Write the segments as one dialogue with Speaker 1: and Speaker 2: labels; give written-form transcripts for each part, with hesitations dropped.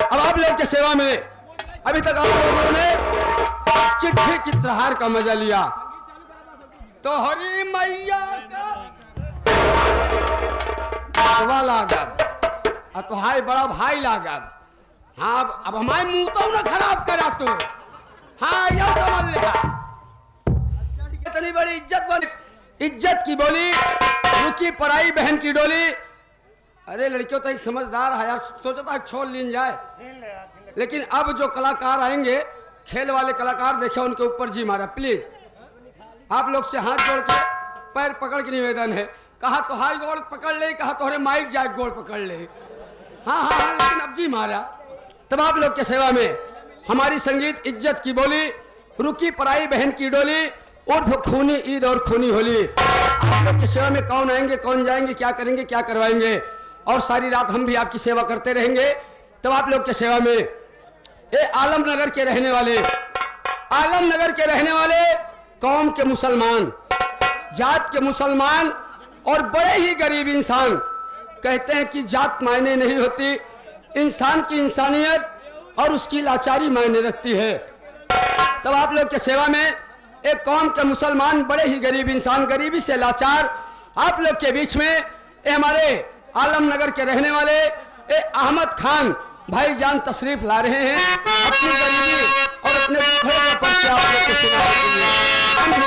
Speaker 1: अब आप लोग की सेवा में अभी तक आप लोगों ने चिट्ठी चित्रहार का मजा लिया, तो हरी मैया का लागब तो हाय बड़ा भाई लागब। हाँ अब हमारे मुंह तो ना खराब करा तू। हाँ यह समझ लिया, इतनी बड़ी इज्जत बनी, इज्जत की बोली रुकी पराई बहन की डोली। अरे लड़कियों तो एक समझदार है यार, सोचा था छोड़ लीन जाए, लेकिन अब जो कलाकार आएंगे खेल वाले कलाकार देखे उनके ऊपर जी मारा। प्लीज आप लोग से हाथ जोड़ के पैर पकड़ के निवेदन है, कहा तो हाई गोड़ पकड़ ले, कहा तो माइक जाए गोड़ पकड़ ले। हाँ हाँ हाँ लेकिन अब जी मारा। तब आप लोग के सेवा में हमारी संगीत इज्जत की बोली रुकी पराई बहन की डोली उर्फ खूनी ईद और खूनी होली। आप लोग की सेवा में कौन आएंगे कौन जाएंगे, क्या करेंगे क्या करवाएंगे, और सारी रात हम भी आपकी सेवा करते रहेंगे। तब आप लोग के सेवा में ये आलमनगर के रहने वाले, आलमनगर के रहने वाले कौम के मुसलमान, जात के मुसलमान और बड़े ही गरीब इंसान, कहते हैं कि जात मायने नहीं होती, इंसान की इंसानियत और उसकी लाचारी मायने रखती है। तब आप लोग के सेवा में एक कौम के मुसलमान बड़े ही गरीब इंसान, गरीबी से लाचार, आप लोग के बीच में ये हमारे आलमनगर के रहने वाले ये अहमद खान भाईजान तशरीफ ला रहे हैं अपनी गरीबी और अपने दुखों का परिचय आप लोग को सुनाने के लिए।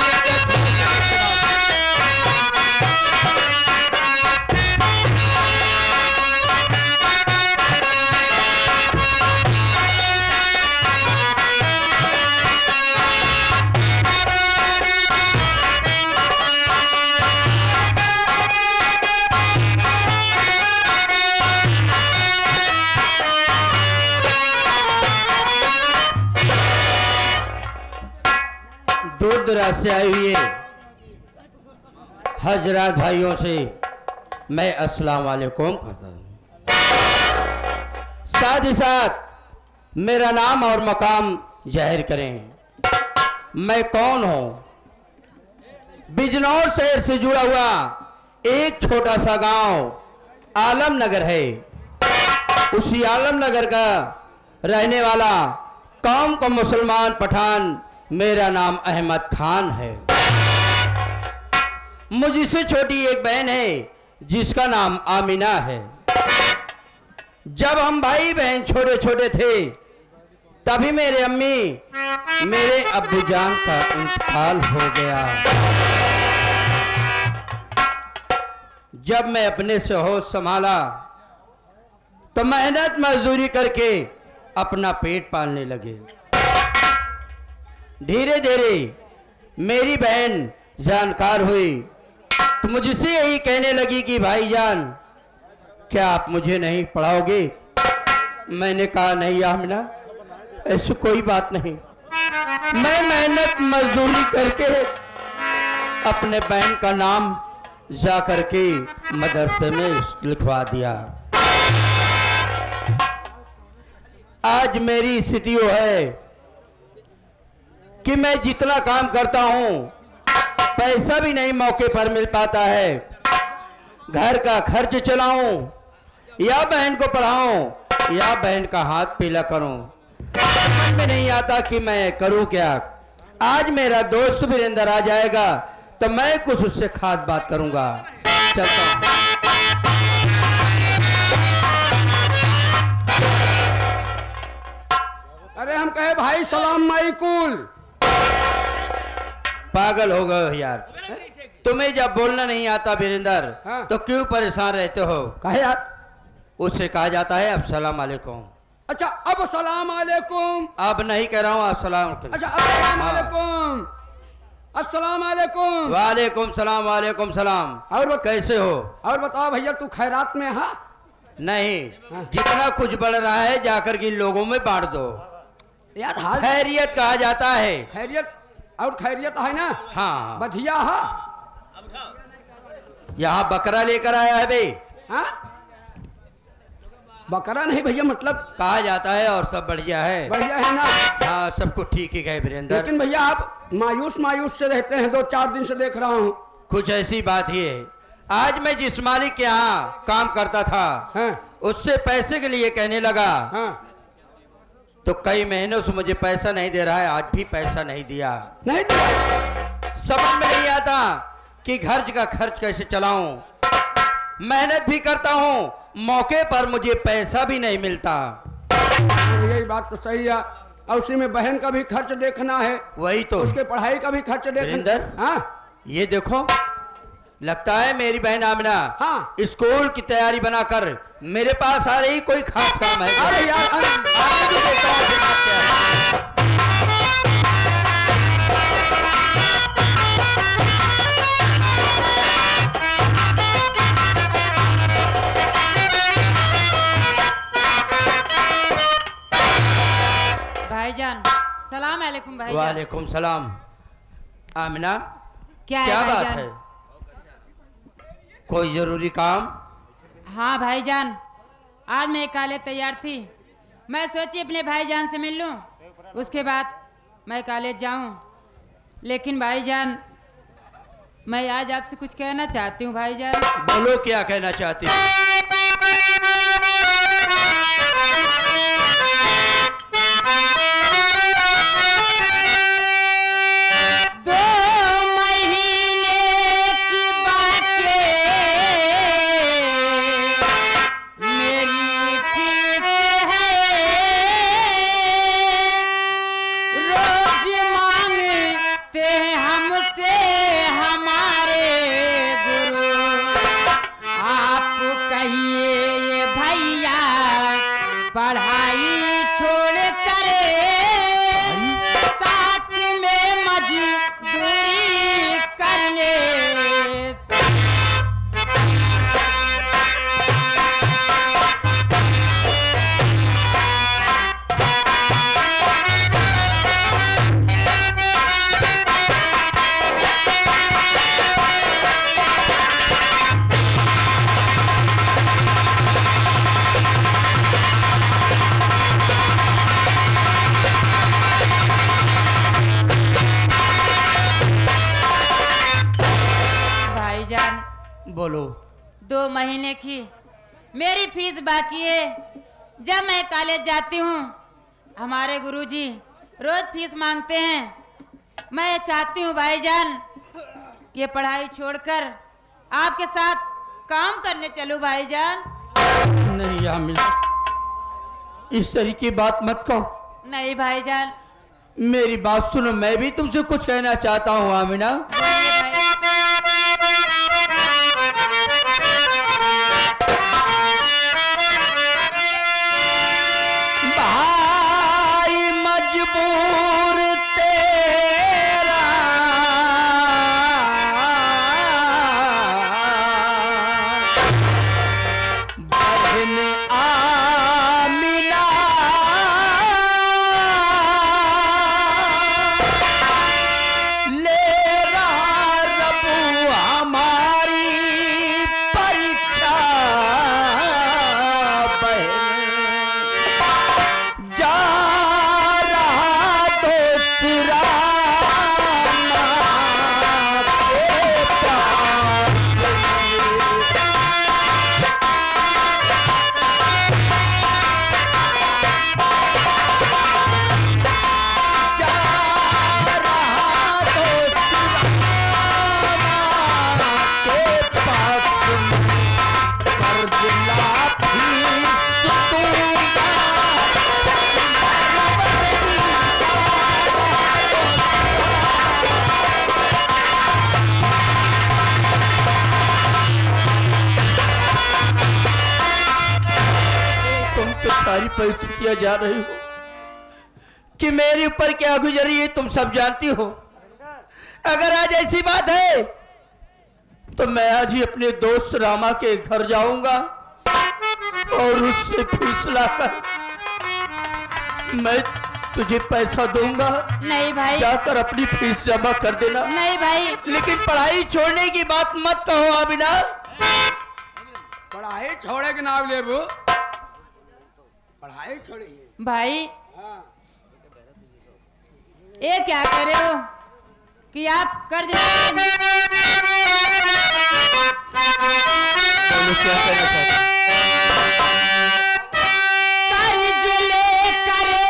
Speaker 2: दूर दराज से आई हुई हजरात भाइयों से मैं अस्सलाम वालेकुम कहता हूँ। साथ ही साथ मेरा नाम और मकाम जाहिर करें। मैं कौन हूँ? बिजनौर शहर से जुड़ा हुआ एक छोटा सा गांव आलमनगर है। उसी आलमनगर का रहने वाला कौम का मुसलमान पठान, मेरा नाम अहमद खान है। मुझसे छोटी एक बहन है जिसका नाम आमिना है। जब हम भाई बहन छोटे छोटे थे तभी मेरे अम्मी मेरे अब्बू जान का इंतकाल हो गया। जब मैं अपने से होश संभाला तो मेहनत मजदूरी करके अपना पेट पालने लगे। धीरे धीरे मेरी बहन जानकार हुई तो मुझसे यही कहने लगी कि भाईजान क्या आप मुझे नहीं पढ़ाओगे? मैंने कहा नहीं आमिना, ऐसी कोई बात नहीं। मैं मेहनत मजदूरी करके अपने बहन का नाम जा करके मदरसे में लिखवा दिया। आज मेरी स्थिति वो है कि मैं जितना काम करता हूं पैसा भी नहीं मौके पर मिल पाता है। घर का खर्च चलाऊं या बहन को पढ़ाऊं या बहन का हाथ पीला करूं, समझ में नहीं आता कि मैं करूं क्या। आज मेरा दोस्त भी अंदर आ जाएगा तो मैं कुछ उससे खास बात करूंगा। चलता हूं।
Speaker 1: अरे हम कहे भाई सलाम माइकुल।
Speaker 2: पागल हो गए हो यार, तुम्हें जब बोलना नहीं आता वीरेंद्र
Speaker 1: हाँ? तो
Speaker 2: क्यों परेशान रहते हो?
Speaker 1: कहे यार
Speaker 2: उससे कहा जाता है अब सलाम वालेकुम।
Speaker 1: अच्छा अब सलाम वालेकुम।
Speaker 2: अब नहीं कह रहा हूँ आप सलाम।
Speaker 1: अच्छा अब सलाम वालेकुम। अस्सलाम वालेकुम।
Speaker 2: वालेकुम सलाम वालेकुम सलाम।
Speaker 1: और
Speaker 2: कैसे हो?
Speaker 1: और बताओ भैया तू खैरात में है?
Speaker 2: नहीं
Speaker 1: हाँ।
Speaker 2: जितना कुछ बढ़ रहा है जाकर के लोगों में बांट दो।
Speaker 1: यार हाल
Speaker 2: खैरियत कहा जाता है।
Speaker 1: खैरियत और खैरियत है ना?
Speaker 2: हाँ
Speaker 1: बढ़िया है।
Speaker 2: यहाँ बकरा लेकर आया है भाई।
Speaker 1: हाँ बकरा नहीं भैया, मतलब
Speaker 2: कहा जाता है और सब बढ़िया है।
Speaker 1: बढ़िया है ना?
Speaker 2: हाँ सब कुछ ठीक ही है वीरेंद्र।
Speaker 1: लेकिन भैया आप मायूस मायूस से रहते हैं, 2-4 दिन से देख रहा हूँ।
Speaker 2: कुछ ऐसी बात ही है। आज मैं जिस मालिक के यहाँ काम करता था
Speaker 1: हाँ
Speaker 2: उससे पैसे के लिए कहने लगा
Speaker 1: हाँ
Speaker 2: तो कई महीनों से मुझे पैसा नहीं दे रहा है, आज भी पैसा नहीं दिया।
Speaker 1: नहीं दिया।
Speaker 2: समझ में नहीं आता कि घर का खर्च कैसे चलाऊं। मेहनत भी करता हूं, मौके पर मुझे पैसा भी नहीं मिलता।
Speaker 1: यही बात तो सही है। और उसी में बहन का भी खर्च देखना है,
Speaker 2: वही तो,
Speaker 1: उसके पढ़ाई का भी खर्च देखना।
Speaker 2: वीरेंद्र,
Speaker 1: हाँ
Speaker 2: ये देखो, लगता है मेरी बहन आमिना
Speaker 1: हाँ
Speaker 2: स्कूल की तैयारी बनाकर मेरे पास आ रही। कोई खास काम है?
Speaker 1: अरे यार
Speaker 2: आने दो, देखता हूं फिर बात क्या है।
Speaker 3: भाईजान सलाम अलैकुम भाईजान।
Speaker 2: वालेकुम सलाम। आमिना,
Speaker 3: क्या
Speaker 2: क्या
Speaker 3: है
Speaker 2: बात
Speaker 3: भाईजान?
Speaker 2: है? कोई जरूरी काम?
Speaker 3: हाँ भाईजान, आज मैं कॉलेज तैयार थी, मैं सोची अपने भाईजान से मिल लूं, उसके बाद मैं कॉलेज जाऊं। लेकिन भाईजान मैं आज आपसे कुछ कहना चाहती हूँ भाईजान।
Speaker 2: बोलो, क्या कहना चाहती हो?
Speaker 3: पढ़ाई छोड़ कर साथ में मजदूरी करने।
Speaker 2: बोलो।
Speaker 3: 2 महीने की मेरी फीस बाकी है। जब मैं कॉलेज जाती हूँ हमारे गुरुजी रोज फीस मांगते हैं। मैं चाहती हूँ भाईजान ये पढ़ाई छोड़कर आपके साथ काम करने चलूं भाईजान।
Speaker 2: नहीं आमिना, इस तरह की बात मत कहो।
Speaker 3: नहीं भाईजान।
Speaker 2: मेरी बात सुनो, मैं भी तुमसे कुछ कहना चाहता हूँ आमिना। भाई मजबूर तेरा बहन आमिना ले रहा रबू हमारी परीक्षा। बहन जा रहा दूसरा माँ के पास। जा रहा दूसरा माँ के पास। कर्ज लाठी दूंगा तुम तो सारी परिस्थितियां जा रही हो कि मेरे ऊपर क्या गुजरी है, तुम सब जानती हो। अगर आज ऐसी बात है तो मैं आज ही अपने दोस्त रामा के घर जाऊंगा और उससे फीस लाकर मैं तुझे पैसा दूंगा।
Speaker 3: नहीं भाई।
Speaker 2: जाकर अपनी फीस जमा कर देना।
Speaker 3: नहीं भाई।
Speaker 2: लेकिन पढ़ाई छोड़ने की बात मत कहो आमिना।
Speaker 1: पढ़ाई छोड़े के नाम ले वो, पढ़ाई छोड़िए
Speaker 3: भाई
Speaker 1: हाँ।
Speaker 3: ये क्या कर रहे हो कि आप कर्ज
Speaker 2: बोलो, क्या कहना चाहते हो?
Speaker 3: कर्ज ले करे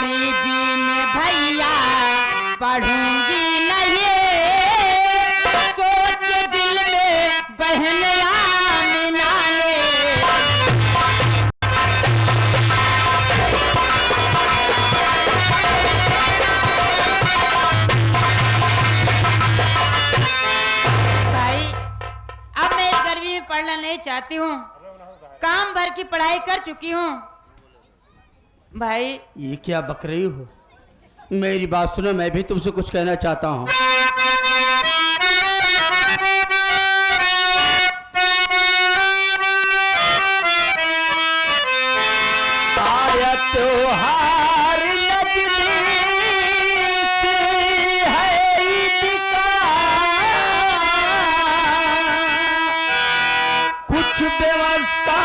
Speaker 3: गरीबी में भैया पढ़ूंगी नहीं, सोच दिल में बहन आमिना ने। भाई अब मैं इस गरीबी में पढ़ना नहीं चाहती हूँ, काम भर की पढ़ाई कर चुकी हूँ। भाई
Speaker 2: ये क्या बक रही हो? मेरी बात सुनो, मैं भी तुमसे कुछ कहना चाहता हूँ। आया त्योहार नजदीक है ईद का, कुछ व्यवस्था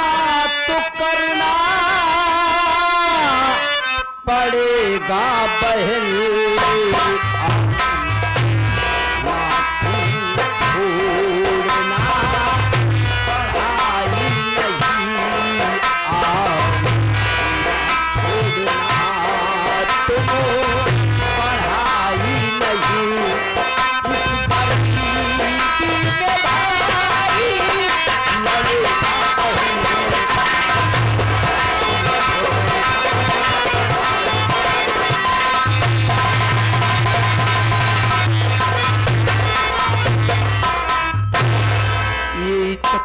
Speaker 2: तो करना पड़ेगा बहन, छोड़ना पढ़ाई नहीं, छोड़ना तुम पढ़ाई नहीं, इस गरीबी में भाई लड़ेगा बहन।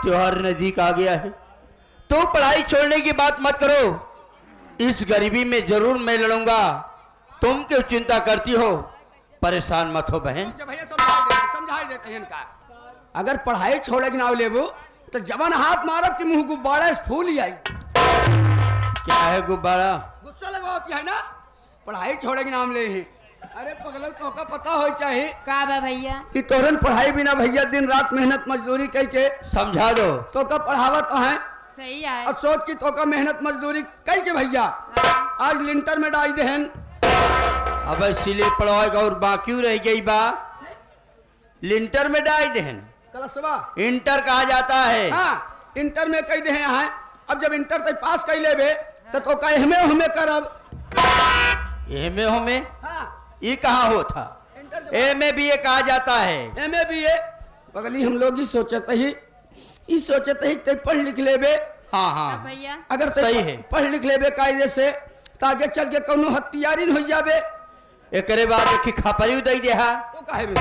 Speaker 2: त्योहार नजदीक आ गया है तो पढ़ाई छोड़ने की बात मत करो। इस गरीबी में जरूर मैं लड़ूंगा, तुम क्यों चिंता करती हो? परेशान मत हो बहन।
Speaker 1: भैया समझा देते हैं इनका। अगर पढ़ाई छोड़ेगी ना लेबो तो जवान हाथ मारब कि मुंह गुब्बारा फूल ही आई।
Speaker 2: क्या है गुब्बारा?
Speaker 1: गुस्सा लगाती है ना, पढ़ाई छोड़ेगी नाम ले ही। अरे पगला तो का पता हो चाहे
Speaker 3: का बा भैया
Speaker 1: कि तोरन पढ़ाई बिना भैया दिन रात मेहनत मजदूरी कई के
Speaker 2: समझा दो।
Speaker 1: तो का पढ़ावत है
Speaker 3: सही है।
Speaker 1: और सोच की तो का मेहनत मजदूरी कई के भैया आज लिंटर में डाल देहन।
Speaker 2: अब सिले पढ़वाएगा और बाकी रह गई बा, लिंटर में डाल देहन।
Speaker 1: कलसवा
Speaker 2: इंटर कहा जाता है।
Speaker 1: हाँ इंटर में कई दे यहाँ। अब जब इंटर तक पास कर लेबे तो का हमें हमें करब।
Speaker 2: एमे होमे
Speaker 1: हाँ
Speaker 2: ये कहाँ होता? एमे भी ये कहा जाता है।
Speaker 1: एमे भी ये पगली हम लोग ही सोचते ही ते पढ़ लिख लेबे।
Speaker 2: हाँ
Speaker 3: का
Speaker 2: हाँ
Speaker 3: भैया
Speaker 1: अगर ते
Speaker 2: सही है।
Speaker 1: पढ़ लिख लेबे कायदे से तागे चल के कोनो हथियारी हो जाबे।
Speaker 2: एकरे बाद एक खपरी दई दे हा,
Speaker 1: तो काहे बे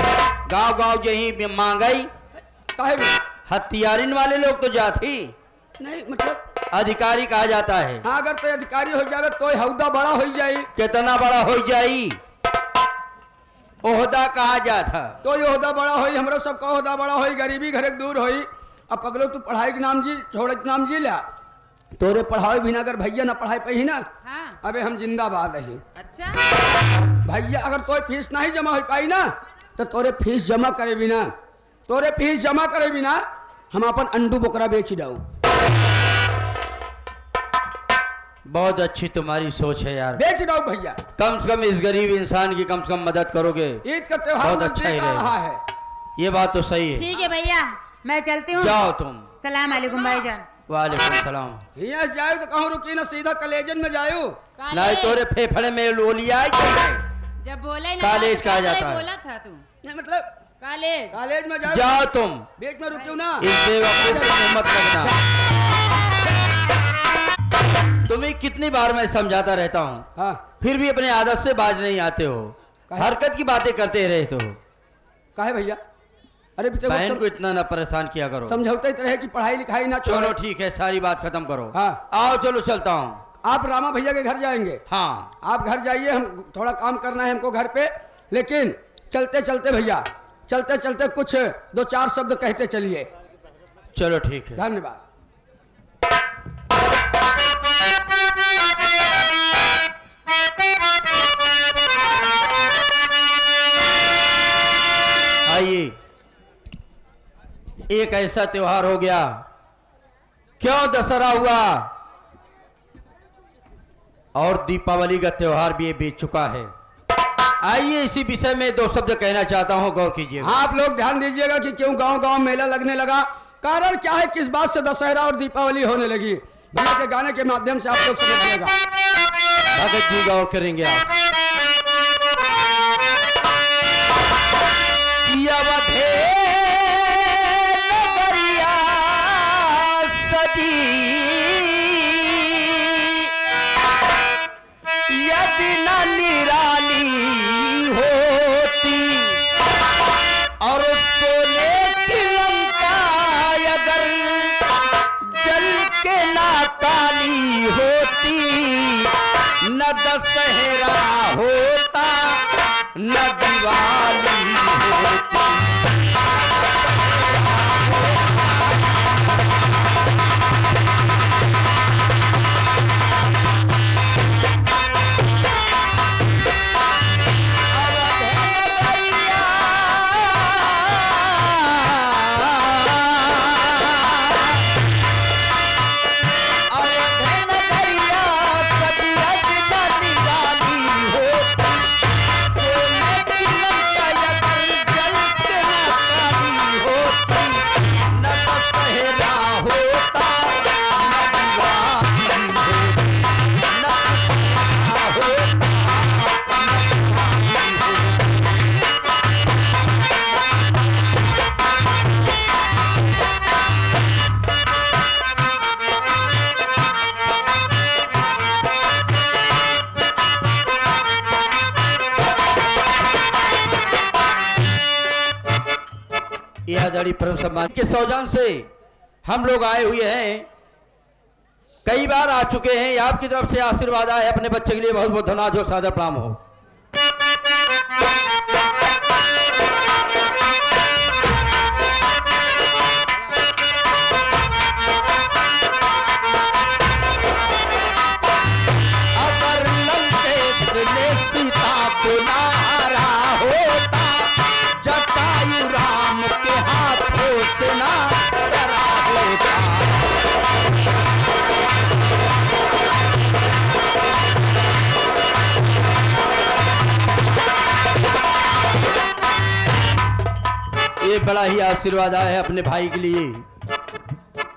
Speaker 2: गांव गांव जही मांगई
Speaker 1: काहे बे
Speaker 2: हथियारिन वाले लोग तो जाती
Speaker 1: नहीं मतलब
Speaker 2: अधिकारी कहा जाता है।
Speaker 1: हाँ अगर ते अधिकारी हो जाबे तो हौदा बड़ा हो जाई।
Speaker 2: कितना बड़ा हो जाई ओहदा कहा जाता।
Speaker 1: तो ये ओहदा बड़ा होई, हमरो सबका ओहदा बड़ा होई, गरीबी घरे दूर होई। अब पगलो तू पढ़ाई के नाम जी छोड़े के नाम जी ला, तोरे पढ़ाई बिना अगर भैया ना पढ़ाई पही ना
Speaker 3: हाँ
Speaker 1: अबे हम जिंदाबाद रही।
Speaker 3: अच्छा
Speaker 1: भैया अगर तोरे फीस नहीं जमा हो पाई ना तो तोरे फीस जमा करे बिना हम अपन अंडू बोकरा बेच डाऊ।
Speaker 2: बहुत अच्छी तुम्हारी सोच है यार।
Speaker 1: बेच डाऊ भैया,
Speaker 2: कम से कम इस गरीब इंसान की कम से कम मदद करोगे।
Speaker 1: ईद का त्योहार
Speaker 2: बहुत अच्छा ही
Speaker 1: नजदीक आ रहा
Speaker 2: रहेगा।
Speaker 1: है।
Speaker 2: ये बात तो सही है।
Speaker 3: ठीक है भैया मैं चलती हूँ।
Speaker 2: जाओ तुम।
Speaker 3: सलाम अलैकुम भाईजान।
Speaker 2: वालेकुम सलाम।
Speaker 1: हियां से जायो तो कहूँ रुकी ना सीधा कलेजन में जायो।
Speaker 2: नहीं तोरे फेफड़े में लोलिया
Speaker 3: जब बोला ही ना
Speaker 2: कॉलेज
Speaker 3: तो
Speaker 2: कहा
Speaker 3: क्या
Speaker 2: जाता है।
Speaker 3: बोला था तू
Speaker 1: नहीं मतलब
Speaker 3: कॉलेज।
Speaker 1: कॉलेज में जाओ,
Speaker 2: जाओ तुम।
Speaker 1: बीच में रुकियो ना।
Speaker 2: इस बेवकूफ को मत लगना। तुम्हें कितनी बार मैं समझाता रहता हूँ,
Speaker 1: हाँ
Speaker 2: फिर भी अपने आदत से बाज नहीं आते हो।
Speaker 1: काहे?
Speaker 2: हरकत की बातें करते रहते हो।
Speaker 1: काहे भैया? अरे बेटे वो
Speaker 2: बहन को इतना ना परेशान किया करो।
Speaker 1: समझौते ही रहे कि पढ़ाई लिखाई ना
Speaker 2: चलो
Speaker 1: छोड़ो।
Speaker 2: ठीक है, सारी बात खत्म करो।
Speaker 1: हाँ।
Speaker 2: आओ चलो चलता हूँ।
Speaker 1: आप रामा भैया के घर जाएंगे?
Speaker 2: हाँ
Speaker 1: आप घर जाइए, हम थोड़ा काम करना है हमको घर पे। लेकिन चलते चलते भैया, चलते चलते कुछ 2-4 शब्द कहते चलिए।
Speaker 2: चलो ठीक है।
Speaker 1: धन्यवाद।
Speaker 2: आइए, एक ऐसा त्योहार हो गया, क्यों दशहरा हुआ और दीपावली का त्योहार भी ये बीत चुका है। आइए इसी विषय में 2 शब्द कहना चाहता हूं, गौर कीजिए।
Speaker 1: हाँ आप लोग ध्यान दीजिएगा कि क्यों गांव गांव मेला लगने लगा, कारण क्या है, किस बात से दशहरा और दीपावली होने लगी। भैया के गाने के माध्यम से आप लोग समझिएगा।
Speaker 2: भगत जी गौर करेंगे आप। अवधे नगरिया सजी यदि न निराली होती और सोने की लंका अगर जल के ना काली होती, न दशहरा होता न दिवाली होती। यह आदरणीय परम सम्मान के सौजन से हम लोग आए हुए हैं, कई बार आ चुके हैं। आपकी तरफ से आशीर्वाद आए अपने बच्चे के लिए, बहुत बहुत धन्यवाद और सादर प्रणाम हो। अगर लंकेश ने सीता को ना हरा होता, जटायु राम के हाथों से ना डरा होता। ये बड़ा ही आशीर्वाद आया है अपने भाई के लिए।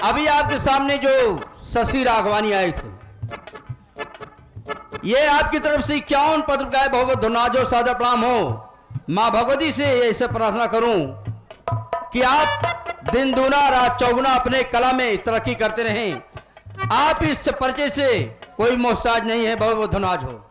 Speaker 2: अभी आपके सामने जो शशि राघवानी आए थे, ये आपकी तरफ से 51 पत्र का है। बहुत बहुत धन्यवाद और सादर प्रणाम हो। माँ भगवती से ऐसे प्रार्थना करूं कि आप दिन दूना रात चौगुना अपने कला में तरक्की करते रहें। आप इस परिचय से कोई मोहताज नहीं है। बहुत बहुत धन्यवाद हो।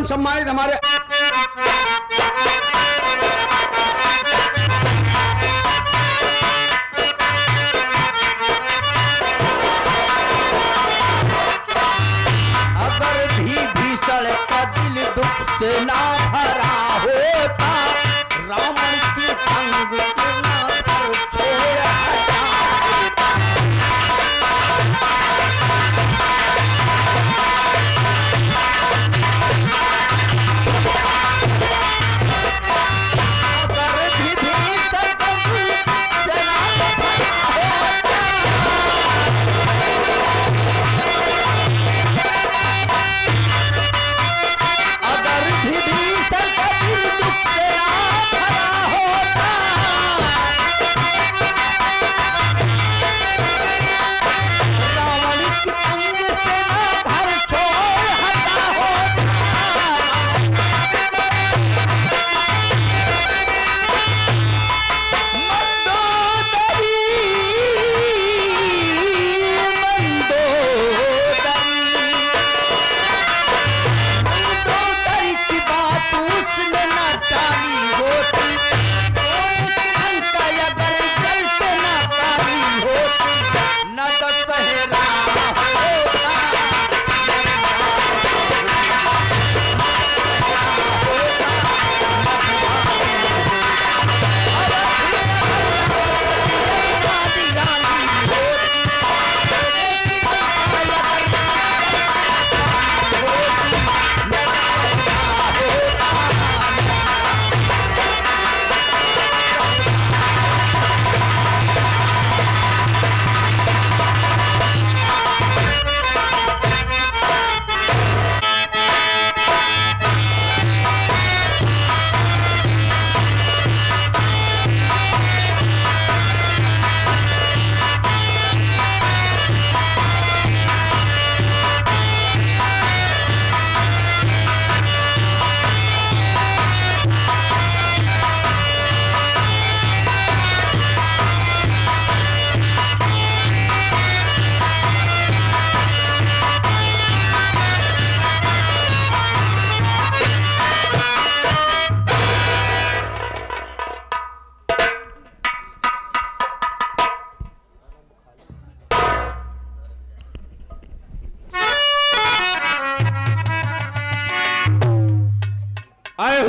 Speaker 1: सम्मानित हमारे
Speaker 2: अगर भी भीषण का दिल दुख से ना भरा होता, रावण की संग के ना पर छोड़ हटा।
Speaker 1: अगर भी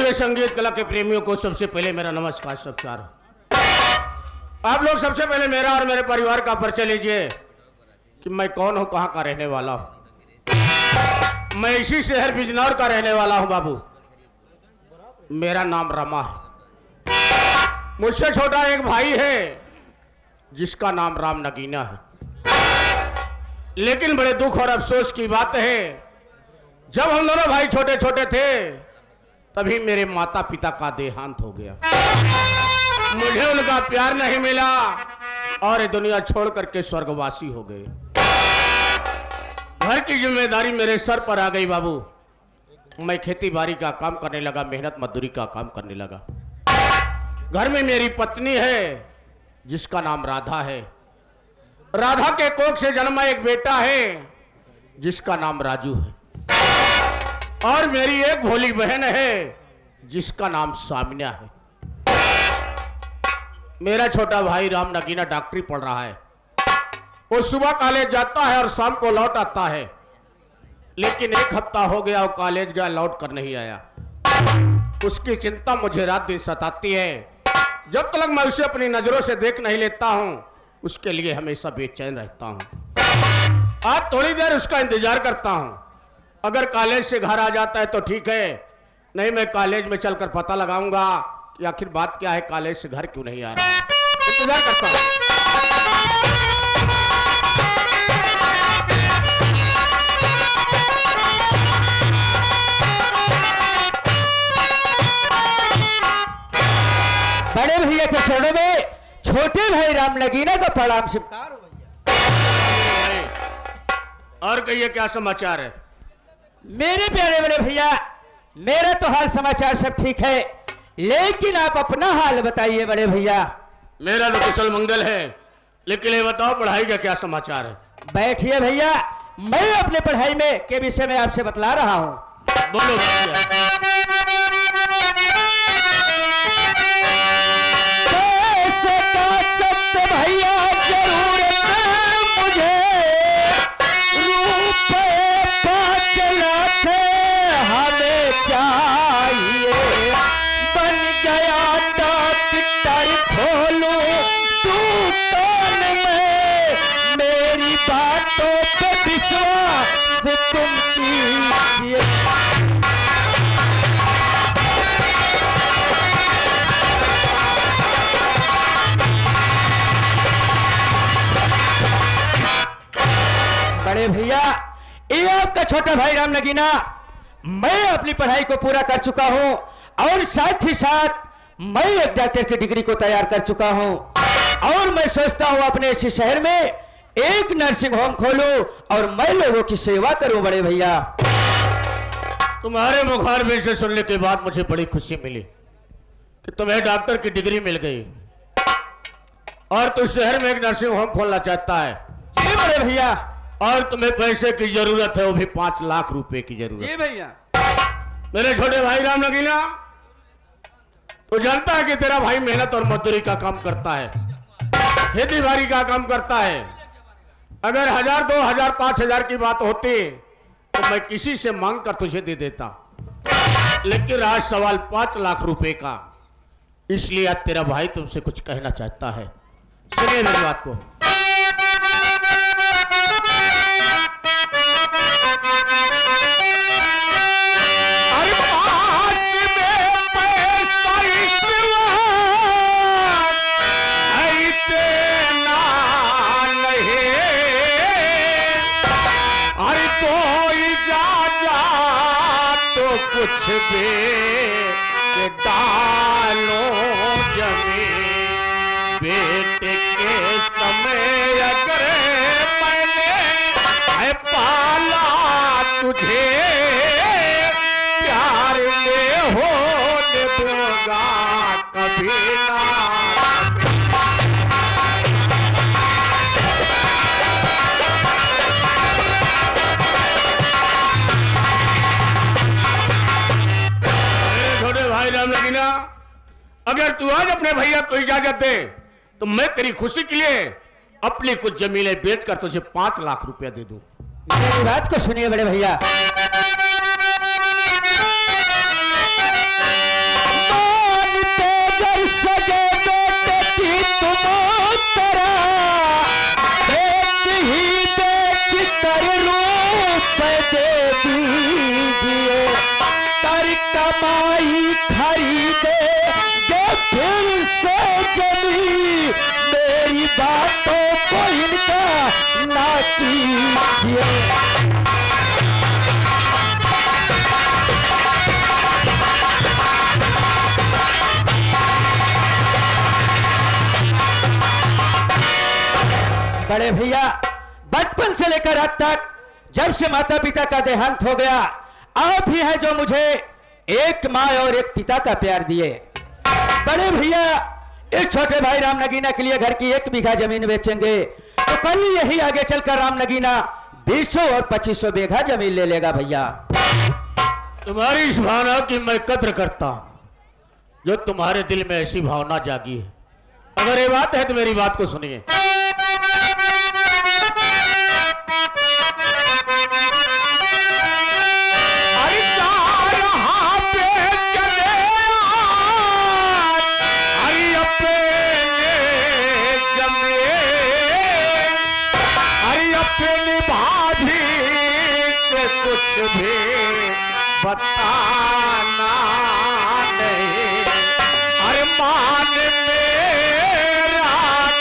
Speaker 4: मेरे संगीत कला के प्रेमियों को सबसे पहले मेरा नमस्कार सत्कार। आप लोग सबसे पहले मेरा और मेरे परिवार का परिचय लीजिए कि मैं कौन हूं, कहां का रहने वाला हूं। मैं इसी शहर बिजनौर का रहने वाला हूं बाबू। मेरा नाम रमा है। मुझसे छोटा एक भाई है जिसका नाम राम नगीना है। लेकिन बड़े दुख और अफसोस की बात है, जब हम दोनों भाई छोटे छोटे थे तभी मेरे माता पिता का देहांत हो गया। मुझे उनका प्यार नहीं मिला और ये दुनिया छोड़ करके स्वर्गवासी हो गए। घर की जिम्मेदारी मेरे सर पर आ गई बाबू। मैं खेती बाड़ी का काम करने लगा, मेहनत मजदूरी का काम करने लगा। घर में मेरी पत्नी है जिसका नाम राधा है। राधा के कोख से जन्मा एक बेटा है जिसका नाम राजू है। और मेरी एक भोली बहन है जिसका नाम सामिया है। मेरा छोटा भाई राम नगीना डॉक्टरी पढ़ रहा है। वो सुबह कॉलेज जाता है और शाम को लौट आता है। लेकिन एक हफ्ता हो गया वो कॉलेज गया, लौट कर नहीं आया। उसकी चिंता मुझे रात दिन सताती है। जब तक मैं उसे अपनी नजरों से देख नहीं लेता हूं उसके लिए हमेशा बेचैन रहता हूं। आज थोड़ी देर उसका इंतजार करता हूं। अगर कॉलेज से घर आ जाता है तो ठीक है, नहीं मैं कॉलेज में चलकर पता लगाऊंगा कि आखिर बात क्या है, कॉलेज से घर क्यों नहीं आ रहा। इंतजार करता हूं।
Speaker 2: बड़े भैया के चरणों में छोटे भाई राम नगीना का प्रणाम स्वीकार हो भैया।
Speaker 4: और कहिए क्या समाचार है?
Speaker 2: मेरे प्यारे बड़े भैया, मेरा तो हाल समाचार सब ठीक है, लेकिन आप अपना हाल बताइए बड़े भैया।
Speaker 4: मेरा तो कुशल मंगल है, लेकिन ये बताओ पढ़ाई का क्या समाचार है?
Speaker 2: बैठिए भैया, मैं अपने पढ़ाई में के विषय में आपसे बतला रहा हूँ।
Speaker 4: बोलो भैया।
Speaker 2: भैया जरूरत मुझे रुपए 5 लाख हमें चाहिए। बन गया डॉक्टर खोलू दुकान में, मेरी बातों पे विश्वास तुम कीजिए। बड़े भैया, ये आपका छोटा भाई राम नगीना, मैं अपनी पढ़ाई को पूरा कर चुका हूं और साथ ही साथ मैं एक डॉक्टर की डिग्री को तैयार कर चुका हूं। और मैं सोचता हूं अपने इसी शहर में एक नर्सिंग होम खोलूं और मैं लोगों की सेवा करूं। बड़े भैया,
Speaker 4: तुम्हारे मुखारबिन से सुनने के बाद मुझे बड़ी खुशी मिली कि तुम्हें डॉक्टर की डिग्री मिल गई और तू शहर में एक नर्सिंग होम खोलना चाहता है।
Speaker 2: जी बड़े भैया।
Speaker 4: और तुम्हें पैसे की जरूरत है, वो भी 5 लाख रुपए की जरूरत।
Speaker 2: जी भैया।
Speaker 4: मेरे छोटे भाई राम नगीना, तू जानता है कि तेरा भाई मेहनत और मजदूरी का काम करता है, खेती बाड़ी का काम करता है। अगर 1000, 2000, 5000 की बात होती तो मैं किसी से मांग कर तुझे दे देता, लेकिन आज सवाल 5 लाख रुपए का। इसलिए आज तेरा भाई तुमसे कुछ कहना चाहता है, सुनिए मेरी बात को। कुछ दे डालो जमीन, बेटे के समय अगर मैंने पाला तुझे, प्यार में होने दूंगा कभी ना। राम नगीना, अगर तू आज अपने भैया को इजाजत दे तो मैं तेरी खुशी के लिए अपनी कुछ जमीनें बेचकर तुझे 5 लाख रुपया दे दूं।
Speaker 2: मेरी बात को सुनिए बड़े भैया। कमाई खरीदे जो फिर से जमी, मेरी बातों को इनका ना कीजिए। बड़े भैया, बचपन से लेकर अब तक जब से माता पिता का देहांत हो गया, आप ही हैं जो मुझे एक माँ और एक पिता का प्यार दिए। बड़े भैया, इस छोटे भाई राम नगीना के लिए घर की 1 बीघा जमीन बेचेंगे तो कल यही आगे चलकर राम नगीना 200 और 2500 बीघा जमीन ले लेगा। भैया,
Speaker 4: तुम्हारी इस भावना की मैं कद्र करता हूं, जो तुम्हारे दिल में ऐसी भावना जागी है। अगर ये बात है तो मेरी बात को सुनिए। बताना नहीं, अरे मान मेरा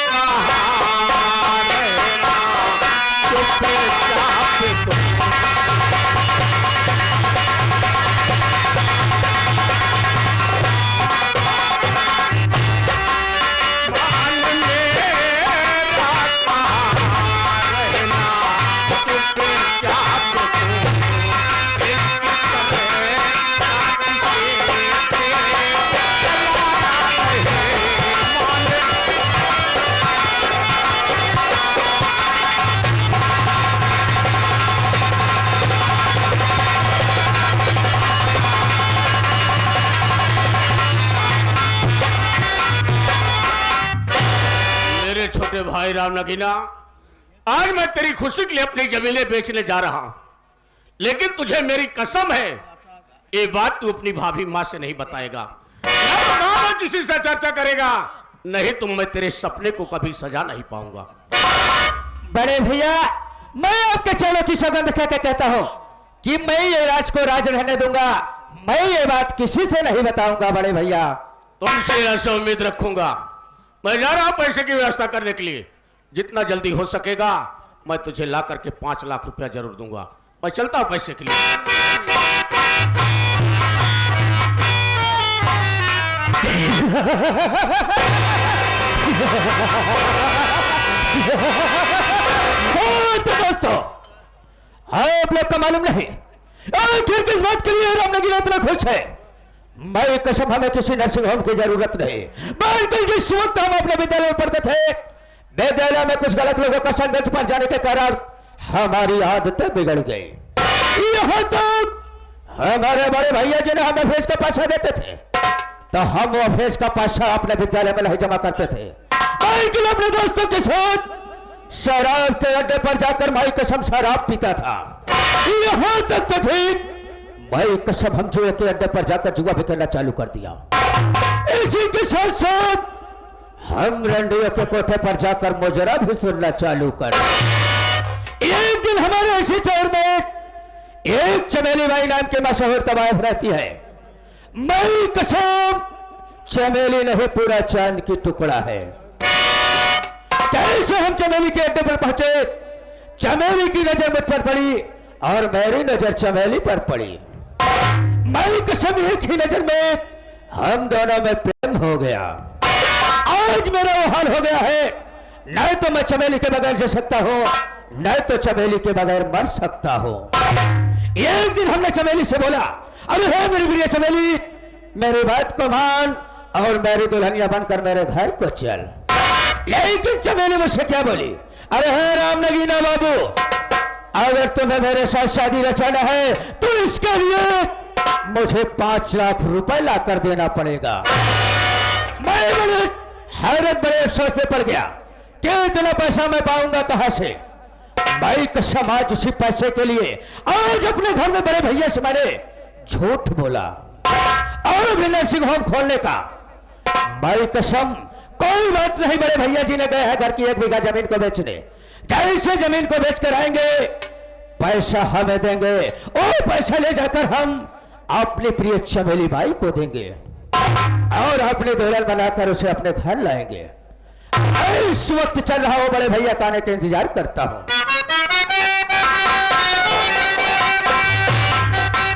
Speaker 4: कहाँ रहना, चुपचाप तुम मान मेरा कहाँ रहना, चुपचाप तुम छोटे भाई राम नगीना, आज मैं तेरी खुशी के लिए अपनी जमीनें बेचने जा रहा हूं, लेकिन तुझे मेरी कसम है ये बात तू अपनी भाभी मां से नहीं बताएगा, ना किसी से चर्चा करेगा, नहीं तो मैं तेरे सपने को कभी सजा नहीं पाऊंगा।
Speaker 2: बड़े भैया, मैं आपके चरणों की सौगंध खा के कहता हूं कि मैं ये राज को राज रहने दूंगा, मैं ये बात किसी से नहीं बताऊंगा। बड़े भैया,
Speaker 4: तुमसे ऐसे उम्मीद रखूंगा। मैं जा रहा हूं पैसे की व्यवस्था करने के लिए, जितना जल्दी हो सकेगा मैं तुझे ला करके 5 लाख रुपया जरूर दूंगा। मैं चलता हूं पैसे के लिए।
Speaker 2: तो दोस्तों, आप लोग का मालूम नहीं आखिर किस बात के लिए राम नगीना इतना खुश है। मैं कसम, हमें किसी नर्सिंग होम की जरूरत नहीं, बल्कि जिस वक्त हम अपने विद्यालय में पढ़ते थे, विद्यालय में कुछ गलत लोगों का संगत पर जाने के कारण हमारी आदतें बिगड़ गई। यहाँ तक हमारे बड़े भैया जी ने हमें फीस का पैसा देते थे तो हम वो फीस का पैसा अपने विद्यालय में नहीं जमा करते थे, बल्कि अपने दोस्तों के साथ शराब के अड्डे पर जाकर भाई कसम शराब पीता था। यहाँ तक तो ठीक, भाई कसम हम जुए के अड्डे पर जाकर जुआ भी खेलना चालू कर दिया। इसी के साथ साथ हम रंडियों के कोठे पर जाकर मुजरा भी सुनना चालू कर। एक दिन हमारे इसी चौर में एक चमेली बाई नाम की मशहूर तवायफ रहती है। मैं कसम, चमेली नहीं पूरा चांद की टुकड़ा है। जैसे हम चमेली के अड्डे पर पहुंचे, चमेली की नजर मुझ पर पड़ी और मेरी नजर चमेली पर पड़ी। मैं कसम, एक ही नजर में हम दोनों में प्रेम हो गया। आज मेरा वो हाल हो गया है, न तो मैं चमेली के बगैर जी सकता हूं, न तो चमेली के बगैर मर सकता हूं। एक दिन हमने चमेली से बोला, अरे है मेरी प्रिय चमेली, मेरी बात को मान और मेरी दुल्हनिया बनकर मेरे घर को चल। लेकिन चमेली मुझसे क्या बोली, अरे है राम नगीना बाबू, अगर तुम्हें मेरे साथ शादी रचाना है तो इसके लिए मुझे 5 लाख रुपए ला कर देना पड़ेगा। मैं बड़े हैरत, बड़े अफसोस में पड़ गया कि इतना पैसा मैं पाऊंगा कहां से। भाई कसम, आज उसी पैसे के लिए आज अपने घर में बड़े भैया से मैंने झूठ बोला और भी नर्सिंग होम खोलने का। भाई कसम, कोई बात नहीं, बड़े भैया जी ने गए हैं घर की 1 बीघा जमीन को बेचने। जैसे जमीन को बेचकर आएंगे पैसा हमें देंगे, और पैसा ले जाकर हम
Speaker 5: अपनी प्रिय चमेली बाई को देंगे और अपने दुल्हन बनाकर उसे अपने घर लाएंगे। इस वक्त चल रहा हूं, बड़े भैया का आने का इंतजार करता हूं।